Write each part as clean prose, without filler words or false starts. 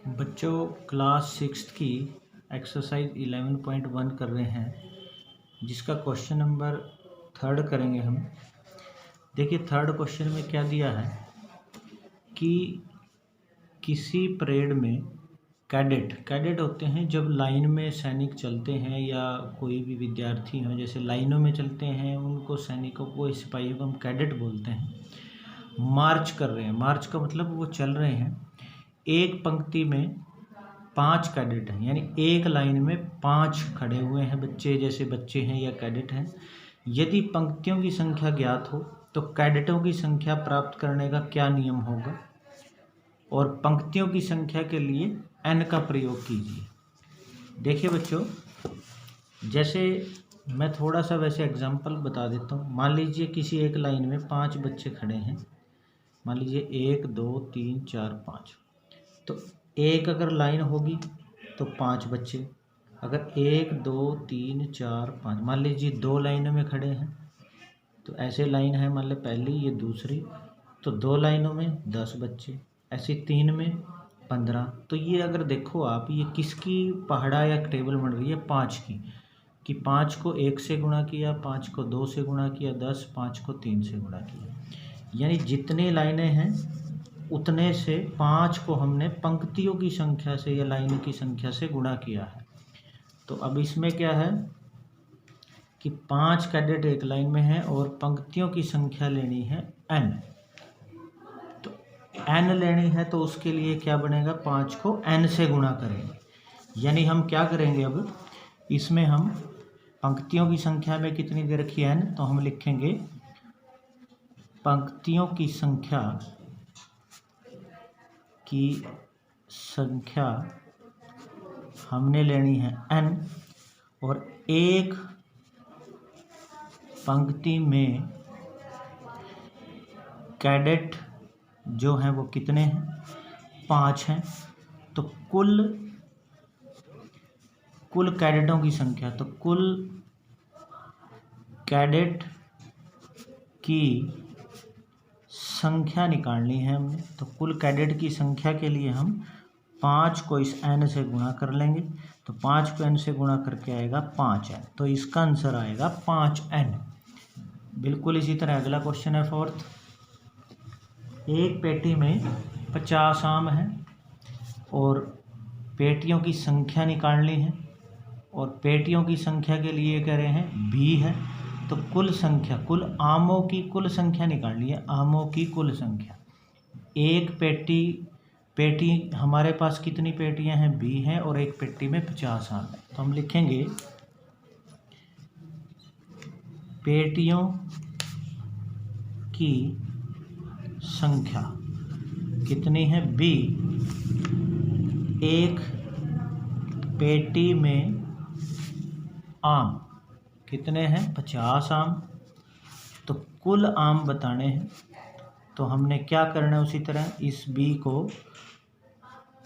बच्चों क्लास 6 की एक्सरसाइज 11.1 कर रहे हैं, जिसका क्वेश्चन नंबर 3 करेंगे हम। देखिए 3 क्वेश्चन में क्या दिया है कि किसी परेड में कैडेट होते हैं जब लाइन में सैनिक चलते हैं या कोई भी विद्यार्थी हो, जैसे लाइनों में चलते हैं उनको, सैनिकों को, सिपाहियों को हम कैडेट बोलते हैं। मार्च कर रहे हैं, मार्च का मतलब वो चल रहे हैं। एक पंक्ति में 5 कैडेट हैं, यानी एक लाइन में 5 खड़े हुए हैं बच्चे, जैसे बच्चे हैं या कैडेट हैं। यदि पंक्तियों की संख्या ज्ञात हो तो कैडेटों की संख्या प्राप्त करने का क्या नियम होगा, और पंक्तियों की संख्या के लिए n का प्रयोग कीजिए। देखिए बच्चों, जैसे मैं थोड़ा सा वैसे एग्जांपल बता देता हूँ। मान लीजिए किसी एक लाइन में 5 बच्चे खड़े हैं। मान लीजिए 1 2 3 4 5। तो एक अगर लाइन होगी तो 5 बच्चे। अगर 1 2 3 4 5, मान लीजिए 2 लाइनों में खड़े हैं तो ऐसे लाइन है, मान लो पहली ये दूसरी, तो 2 लाइनों में 10 बच्चे, ऐसे 3 में 15। तो ये अगर देखो आप, ये किसकी पहाड़ा या टेबल बन रही है? 5 की, कि 5 को 1 से गुणा किया, 5 को 2 से गुणा किया 10, 5 को 3 से गुणा किया, यानी जितनी लाइनें हैं उतने से 5 को हमने पंक्तियों की संख्या से या लाइन की संख्या से गुणा किया है। तो अब इसमें क्या है कि 5 कैडेट एक लाइन में है और पंक्तियों की संख्या लेनी है n। तो n लेनी है तो उसके लिए क्या बनेगा? 5 को n से गुणा करेंगे। यानी हम क्या करेंगे, अब इसमें हम पंक्तियों की संख्या में कितनी दे रखी है n, तो हम लिखेंगे पंक्तियों की संख्या हमने लेनी है n, और एक पंक्ति में कैडेट जो हैं वो कितने हैं? 5 हैं। तो कुल कैडेटों की संख्या, तो कुल कैडेट की संख्या निकालनी है हमने। तो कुल कैडेट की संख्या के लिए हम 5 को इस n से गुणा कर लेंगे। तो 5 को n से गुणा करके आएगा 5n, तो इसका आंसर आएगा 5n। बिल्कुल इसी तरह अगला क्वेश्चन है 4th। एक पेटी में 50 आम हैं और पेटियों की संख्या निकालनी है, और पेटियों की संख्या के लिए कह रहे हैं b है। तो कुल संख्या, कुल आमों की कुल संख्या निकालनी है, आमों की कुल संख्या। एक पेटी हमारे पास कितनी पेटियां हैं? b हैं, और एक पेटी में 50 आम है। तो हम लिखेंगे पेटियों की संख्या कितनी है? b। एक पेटी में आम कितने हैं? 50 आम। तो कुल आम बताने हैं, तो हमने क्या करना है, उसी तरह इस b को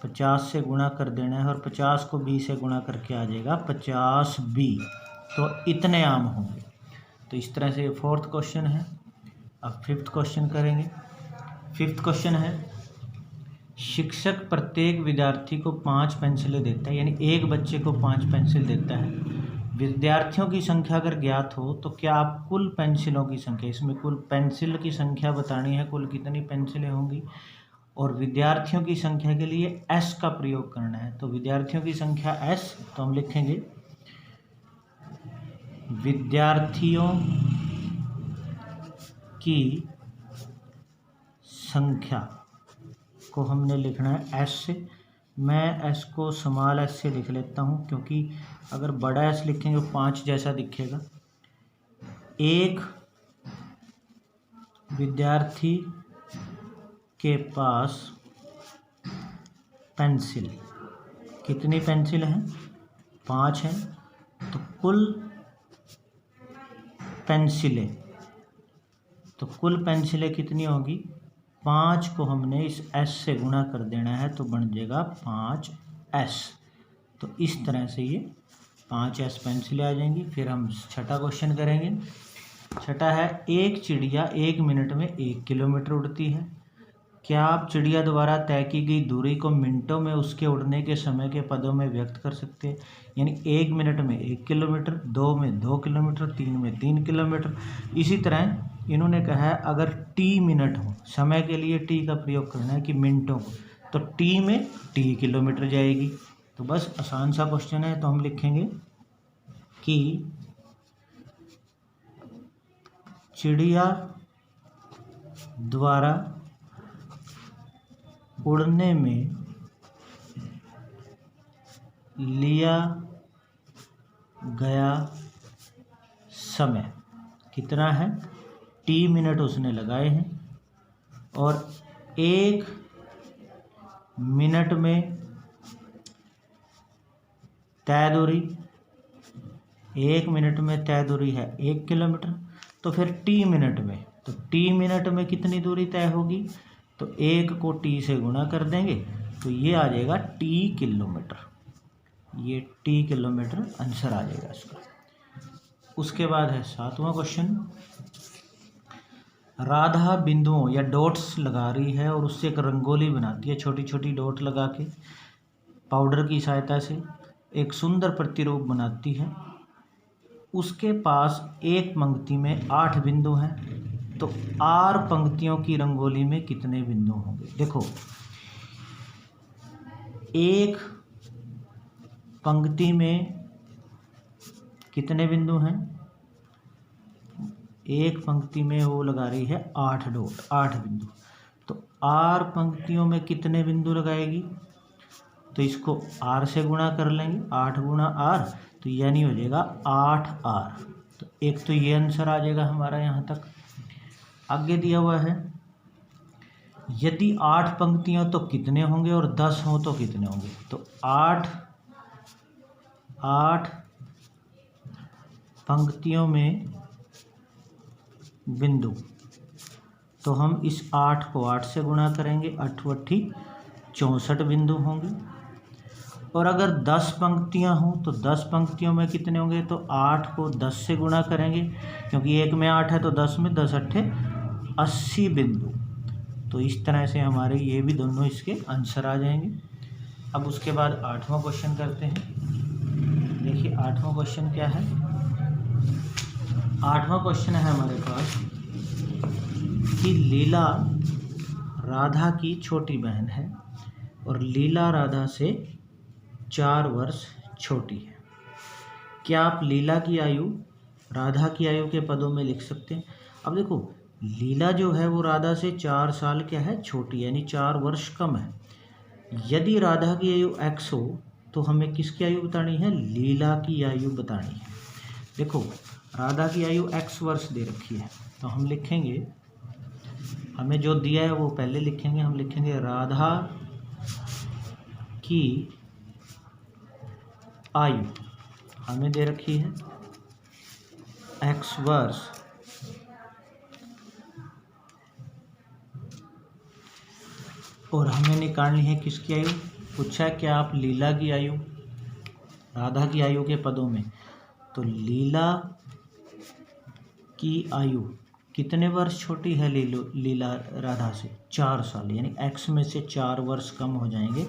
50 से गुणा कर देना है, और 50 को b से गुणा करके आ जाएगा 50b। तो इतने आम होंगे। तो इस तरह से 4th क्वेश्चन है। अब 5th क्वेश्चन करेंगे। 5th क्वेश्चन है, शिक्षक प्रत्येक विद्यार्थी को 5 पेंसिलें देता है, यानी एक बच्चे को 5 पेंसिल देता है। विद्यार्थियों की संख्या अगर ज्ञात हो तो क्या आप कुल पेंसिलों की संख्या, इसमें कुल पेंसिल की संख्या बतानी है, कुल कितनी पेंसिलें होंगी, और विद्यार्थियों की संख्या के लिए s का प्रयोग करना है। तो विद्यार्थियों की संख्या s, तो हम लिखेंगे विद्यार्थियों की संख्या को हमने लिखना है s से। मैं s को स्मॉल s से लिख लेता हूँ, क्योंकि अगर बड़ा s लिखेंगे तो 5 जैसा दिखेगा। एक विद्यार्थी के पास पेंसिल, कितनी पेंसिल हैं? 5 हैं। तो कुल पेंसिलें कितनी होगी? 5 को हमने इस s से गुणा कर देना है, तो बन जाएगा 5s। तो इस तरह से ये 5s पेंसिलें आ जाएंगी। फिर हम 6ठा क्वेश्चन करेंगे। 6ठा है, एक चिड़िया 1 मिनट में 1 किलोमीटर उड़ती है, क्या आप चिड़िया द्वारा तय की गई दूरी को मिनटों में उसके उड़ने के समय के पदों में व्यक्त कर सकते हैं? यानी 1 मिनट में 1 किलोमीटर, 2 में 2 किलोमीटर, 3 में 3 किलोमीटर। इसी तरह इन्होंने कहा है अगर टी मिनट हो, समय के लिए टी का प्रयोग करना है कि मिनटों को, तो टी में टी किलोमीटर जाएगी। तो बस आसान सा क्वेश्चन है, तो हम लिखेंगे कि चिड़िया द्वारा उड़ने में लिया गया समय कितना है? टी मिनट उसने लगाए हैं, और 1 मिनट में तय दूरी, 1 मिनट में तय दूरी है 1 किलोमीटर। तो फिर टी मिनट में, तो टी मिनट में कितनी दूरी तय होगी? तो 1 को टी से गुणा कर देंगे, तो ये आ जाएगा टी किलोमीटर। ये टी किलोमीटर आंसर आ जाएगा इसका। उसके बाद है 7वां क्वेश्चन। राधा बिंदुओं या डॉट्स लगा रही है और उससे एक रंगोली बनाती है, छोटी छोटी डॉट लगा के पाउडर की सहायता से एक सुंदर प्रतिरूप बनाती है। उसके पास एक पंक्ति में 8 बिंदु हैं, तो 8 पंक्तियों की रंगोली में कितने बिंदु होंगे? देखो, एक पंक्ति में कितने बिंदु हैं? एक पंक्ति में वो लगा रही है 8 डॉट, 8 बिंदु। तो 8 पंक्तियों में कितने बिंदु लगाएगी? तो इसको r से गुणा कर लेंगे, 8 गुणा r, तो यानी हो जाएगा 8r। तो एक तो ये आंसर आ जाएगा हमारा यहाँ तक। आगे दिया हुआ है यदि 8 पंक्तियाँ तो कितने होंगे और 10 हो तो कितने होंगे? तो 8 पंक्तियों में बिंदु, तो हम इस 8 को 8 से गुणा करेंगे, 8 8 64 बिंदु होंगे। और अगर 10 पंक्तियां हों तो 10 पंक्तियों में कितने होंगे? तो 8 को 10 से गुणा करेंगे, क्योंकि एक में 8 है तो 10 में 10 8 80 बिंदु। तो इस तरह से हमारे ये भी दोनों इसके आंसर आ जाएंगे। अब उसके बाद 8वां क्वेश्चन करते हैं। देखिए 8वां क्वेश्चन क्या है? 8वां क्वेश्चन है हमारे पास कि लीला राधा की छोटी बहन है और लीला राधा से 4 वर्ष छोटी है। क्या आप लीला की आयु राधा की आयु के पदों में लिख सकते हैं? अब देखो, लीला जो है वो राधा से 4 साल क्या है? छोटी, यानी 4 वर्ष कम है। यदि राधा की आयु x हो तो हमें किसकी आयु बतानी है? लीला की आयु बतानी है। देखो, राधा की आयु x वर्ष दे रखी है, तो हम लिखेंगे, हमें जो दिया है वो पहले लिखेंगे। हम लिखेंगे राधा की आयु हमें दे रखी है x वर्ष, और हमें निकालनी है किसकी आयु? पूछा है क्या आप लीला की आयु, राधा की आयु के पदों में, तो लीला की आयु कितने वर्ष छोटी है? लीला राधा से 4 साल, यानी x में से 4 वर्ष कम हो जाएंगे,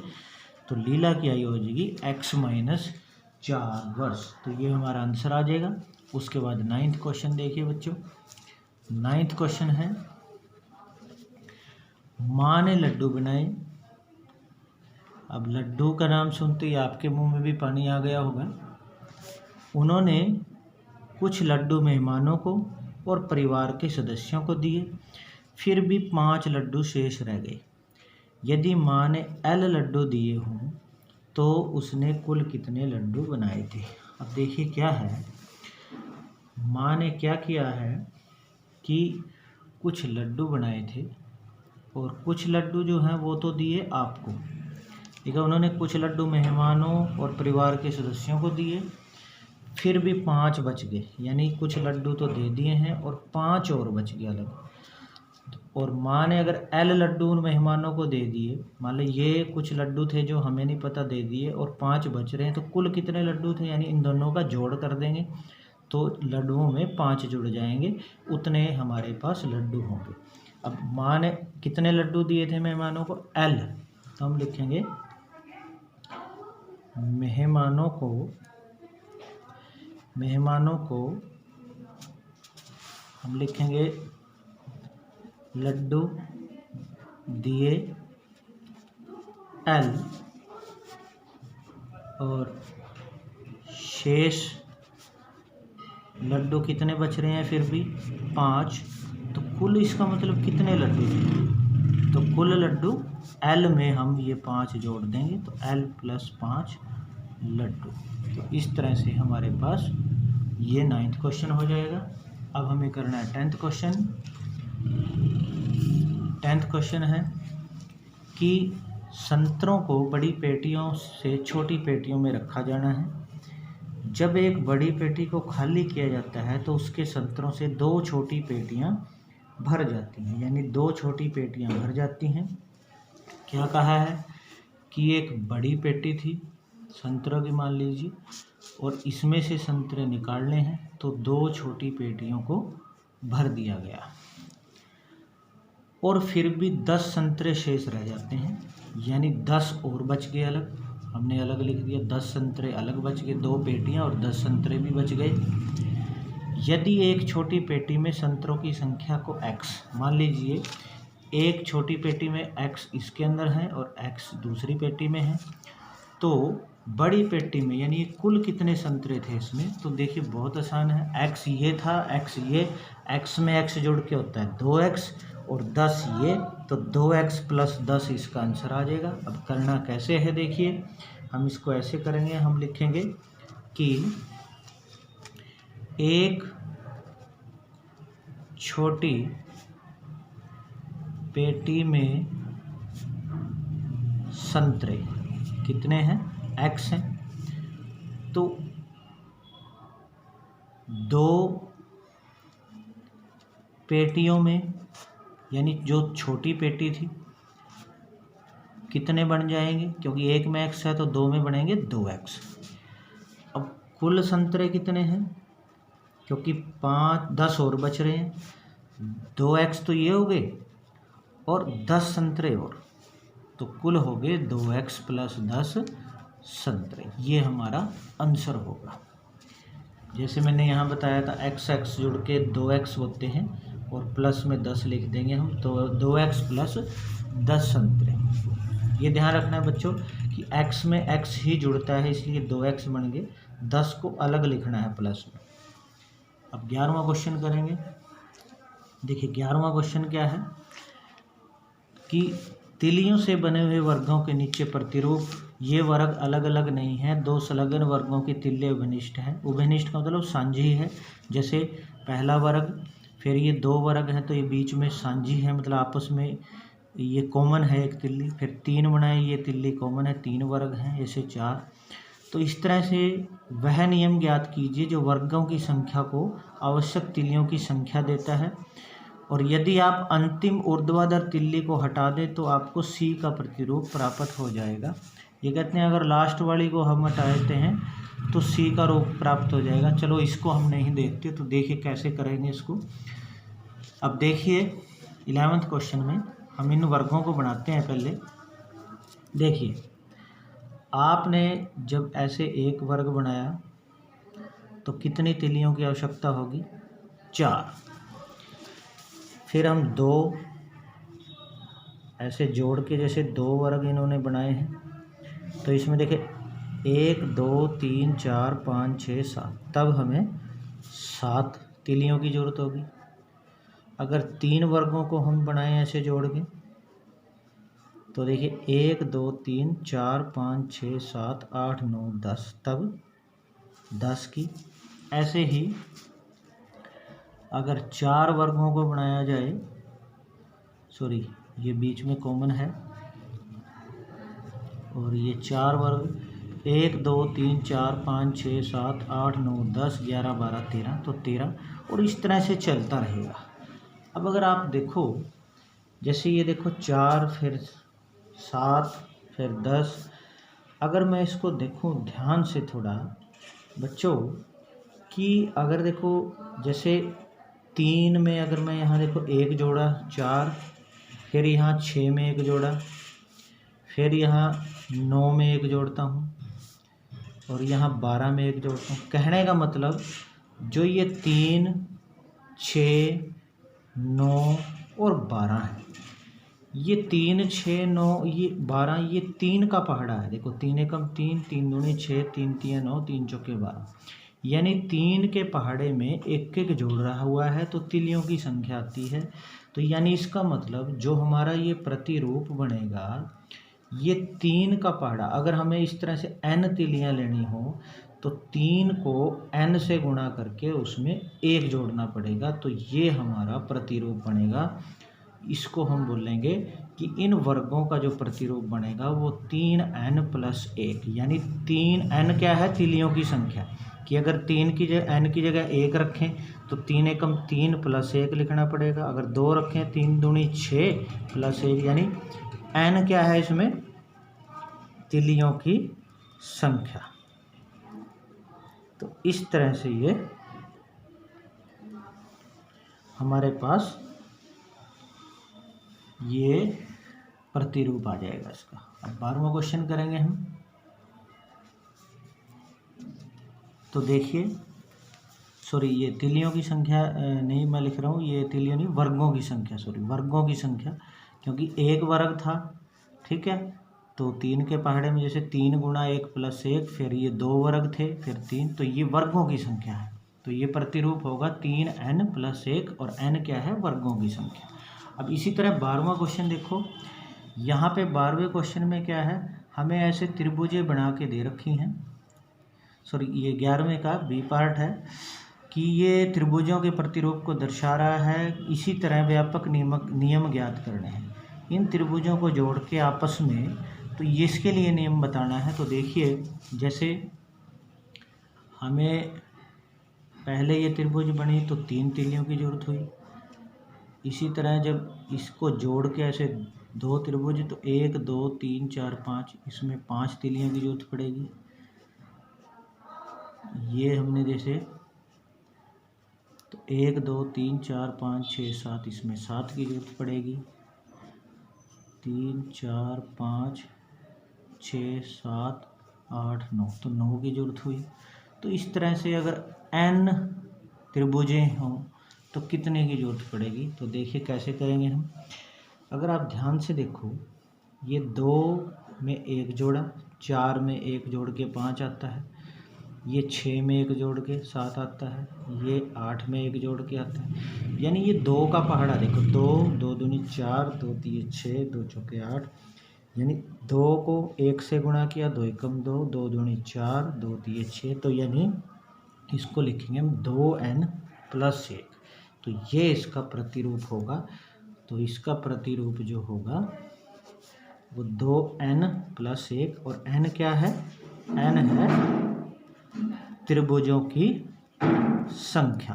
तो लीला की आयु हो जाएगी x माइनस 4 वर्ष। तो ये हमारा आंसर आ जाएगा। उसके बाद 9th क्वेश्चन देखिए बच्चों। 9th क्वेश्चन है, माँ ने लड्डू बनाए। अब लड्डू का नाम सुनते ही आपके मुंह में भी पानी आ गया होगा। उन्होंने कुछ लड्डू मेहमानों को और परिवार के सदस्यों को दिए, फिर भी 5 लड्डू शेष रह गए। यदि माँ ने L लड्डू दिए हों तो उसने कुल कितने लड्डू बनाए थे? अब देखिए क्या है, माँ ने क्या किया है कि कुछ लड्डू बनाए थे और कुछ लड्डू जो हैं वो तो दिए आपको, ठीक है। उन्होंने कुछ लड्डू मेहमानों और परिवार के सदस्यों को दिए, फिर भी 5 बच गए, यानी कुछ लड्डू तो दे दिए हैं और 5 और बच गए अलग। और माँ ने अगर L लड्डू उन मेहमानों को दे दिए, मान लो ये कुछ लड्डू थे जो हमें नहीं पता दे दिए और 5 बच रहे हैं, तो कुल कितने लड्डू थे? यानी इन दोनों का जोड़ कर देंगे तो लड्डुओं में 5 जुड़ जाएंगे, उतने हमारे पास लड्डू होंगे। अब मान कितने लड्डू दिए थे मेहमानों को, L, तो हम लिखेंगे मेहमानों को हम लिखेंगे लड्डू दिए L और शेष लड्डू कितने बच रहे हैं फिर भी 5। तो कुल इसका मतलब कितने लड्डू थे, तो कुल लड्डू L में हम ये 5 जोड़ देंगे तो L + 5 लड्डू। तो इस तरह से हमारे पास ये 9th क्वेश्चन हो जाएगा। अब हमें करना है 10th क्वेश्चन। 10th क्वेश्चन है कि संतरों को बड़ी पेटियों से छोटी पेटियों में रखा जाना है। जब एक बड़ी पेटी को खाली किया जाता है तो उसके संतरों से 2 छोटी पेटियां भर जाती हैं, यानी 2 छोटी पेटियां भर जाती हैं। क्या कहा है कि एक बड़ी पेटी थी संतरों की मान लीजिए, और इसमें से संतरे निकालने हैं तो 2 छोटी पेटियों को भर दिया गया और फिर भी 10 संतरे शेष रह जाते हैं, यानी 10 और बच गए अलग। हमने अलग लिख दिया, 10 संतरे अलग बच गए, 2 पेटियां और 10 संतरे भी बच गए। यदि एक छोटी पेटी में संतरों की संख्या को x, मान लीजिए एक छोटी पेटी में x इसके अंदर है और x दूसरी पेटी में है, तो बड़ी पेटी में यानी कुल कितने संतरे थे इसमें, तो देखिए बहुत आसान है। x ये था, x ये, x में x जोड़ के होता है 2x और 10 ये, तो 2x + 10 इसका आंसर आ जाएगा। अब करना कैसे है देखिए, हम इसको ऐसे करेंगे, हम लिखेंगे कि एक छोटी पेटी में संतरे कितने हैं, x हैं, तो 2 पेटियों में यानी जो छोटी पेटी थी कितने बन जाएंगे, क्योंकि एक में x है तो 2 में बनेंगे 2x। अब कुल संतरे कितने हैं, क्योंकि 10 और बच रहे हैं, 2x तो ये हो गए और 10 संतरे और, तो कुल हो गए 2x + 10 संतरे। ये हमारा आंसर होगा। जैसे मैंने यहाँ बताया था x जुड़ के 2x होते हैं और प्लस में 10 लिख देंगे हम, तो 2x + 10 संतरे। ये ध्यान रखना है बच्चों कि x में x ही जुड़ता है, इसलिए 2x बन गए, 10 को अलग लिखना है प्लस में। अब 11वां क्वेश्चन करेंगे। देखिए 11वां क्वेश्चन क्या है कि तिलियों से बने हुए वर्गों के नीचे प्रतिरूप, ये वर्ग अलग अलग नहीं है, 2 संलग्न वर्गों की तिल्य उभयनिष्ठ है। उभयनिष्ठ का मतलब सांझी है। जैसे पहला वर्ग, फिर ये 2 वर्ग हैं तो ये बीच में सांझी है, मतलब आपस में ये कॉमन है एक तिल्ली। फिर 3 बनाए, ये तिल्ली कॉमन है, 3 वर्ग हैं, ऐसे 4। तो इस तरह से वह नियम ज्ञात कीजिए जो वर्गों की संख्या को आवश्यक तिल्लियों की संख्या देता है, और यदि आप अंतिम ऊर्ध्वाधर तिल्ली को हटा दें तो आपको C का प्रतिरूप प्राप्त हो जाएगा। ये कहते हैं अगर लास्ट वाली को हम हटा देते हैं तो C का रूप प्राप्त हो जाएगा। चलो इसको हम नहीं देखते, तो देखिए कैसे करेंगे इसको। अब देखिए 11वें क्वेश्चन में हम इन वर्गों को बनाते हैं। पहले देखिए आपने जब ऐसे एक वर्ग बनाया तो कितनी तिल्लियों की आवश्यकता होगी, 4। फिर हम 2 ऐसे जोड़ के जैसे 2 वर्ग इन्होंने बनाए हैं, तो इसमें देखिए 1 2 3 4 5 6 7, तब हमें 7 तिल्लियों की ज़रूरत होगी। अगर 3 वर्गों को हम बनाएं ऐसे जोड़ के, तो देखिए 1 2 3 4 5 6 7 8 9 10, तब 10 की। ऐसे ही अगर 4 वर्गों को बनाया जाए, सॉरी ये बीच में कॉमन है, और ये 4 वर्ग 1 2 3 4 5 6 7 8 9 10 11 12 13, तो 13, और इस तरह से चलता रहेगा। अब अगर आप देखो, जैसे ये देखो 4 फिर 7 फिर 10, अगर मैं इसको देखूं ध्यान से थोड़ा बच्चों, कि अगर देखो जैसे 3 में अगर मैं यहाँ देखो 1 जोड़ा 4, फिर यहाँ 6 में 1 जोड़ा, फिर यहाँ 9 में 1 जोड़ता हूँ और यहाँ 12 में 1 जोड़ता हूँ। कहने का मतलब जो ये 3, 6, 9 और 12 है, ये 3, 6, 9, ये 12, ये 3 का पहाड़ा है। देखो 3 एकम 3, 3 दूनी 6, 3 तिया 9, 3 चौके 12, यानी 3 के पहाड़े में एक एक जोड़ रहा हुआ है तो तिलियों की संख्या आती है। तो यानी इसका मतलब जो हमारा ये प्रतिरूप बनेगा, ये 3 का पहाड़ा, अगर हमें इस तरह से n तिलियां लेनी हो तो 3 को n से गुणा करके उसमें 1 जोड़ना पड़ेगा, तो ये हमारा प्रतिरूप बनेगा। इसको हम बोलेंगे कि इन वर्गों का जो प्रतिरूप बनेगा वो 3n + 1, यानी 3n क्या है, तिलियों की संख्या, कि अगर 3 की जगह n की जगह 1 रखें तो 3 एकम 3 + 1 लिखना पड़ेगा। अगर 2 रखें 3 दूनी 6 + 1, यानी n क्या है इसमें, तिलियों की संख्या। तो इस तरह से ये हमारे पास ये प्रतिरूप आ जाएगा इसका। अब 12वां क्वेश्चन करेंगे हम। तो देखिए, सॉरी ये तिलियों की संख्या नहीं मैं लिख रहा हूँ, ये तिलियों नहीं, वर्गों की संख्या, सॉरी वर्गों की संख्या, क्योंकि एक वर्ग था, ठीक है। तो 3 के पहाड़े में जैसे 3 × 1 + 1, फिर ये 2 वर्ग थे, फिर 3, तो ये वर्गों की संख्या है। तो ये प्रतिरूप होगा 3n + 1, और n क्या है, वर्गों की संख्या। अब इसी तरह 12वां क्वेश्चन देखो, यहाँ पे 12वें क्वेश्चन में क्या है, हमें ऐसे त्रिभुजें बना के दे रखी हैं, सॉरी ये 11वें का बी पार्ट है, कि ये त्रिभुजों के प्रतिरूप को दर्शा रहा है। इसी तरह व्यापक नियम ज्ञात करने हैं, इन त्रिभुजों को जोड़ के आपस में, तो इसके लिए नियम बताना है। तो देखिए, जैसे हमें पहले ये त्रिभुज बनी तो 3 तिलियों की जरूरत हुई, इसी तरह जब इसको जोड़ के ऐसे 2 त्रिभुज, तो 1 2 3 4 5, इसमें 5 तिलियों की जरूरत पड़ेगी। ये हमने जैसे तो 1 2 3 4 5 6 7, इसमें 7 की जरूरत पड़ेगी, 3 4 5 6 7 8 9, तो 9 की जरूरत हुई। तो इस तरह से अगर n त्रिभुजें हों तो कितने की जरूरत पड़ेगी। तो देखिए कैसे करेंगे हम। अगर आप ध्यान से देखो, ये 2 में 1 जोड़ा, 4 में 1 जोड़ के 5 आता है, ये 6 में 1 जोड़ के 7 आता है, ये 8 में 1 जोड़ के आता है, यानी ये 2 का पहाड़ा देखो, 2 2 दूनी 4, 2 तिये 6, 2 चौके 8, यानी 2 को 1 से गुणा किया, 2 एकम 2, 2 दूनी 4, 2 तिये 6, तो यानी इसको लिखेंगे हम 2n + 1। तो ये इसका प्रतिरूप होगा। तो इसका प्रतिरूप जो होगा वो 2n + 1, और n क्या है, n है त्रिभुजों की संख्या।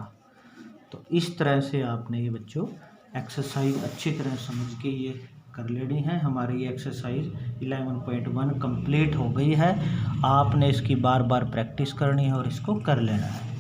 तो इस तरह से आपने ये बच्चों एक्सरसाइज अच्छी तरह समझ के ये कर लेनी है। हमारी ये एक्सरसाइज 11.1 कंप्लीट हो गई है। आपने इसकी बार बार प्रैक्टिस करनी है और इसको कर लेना है।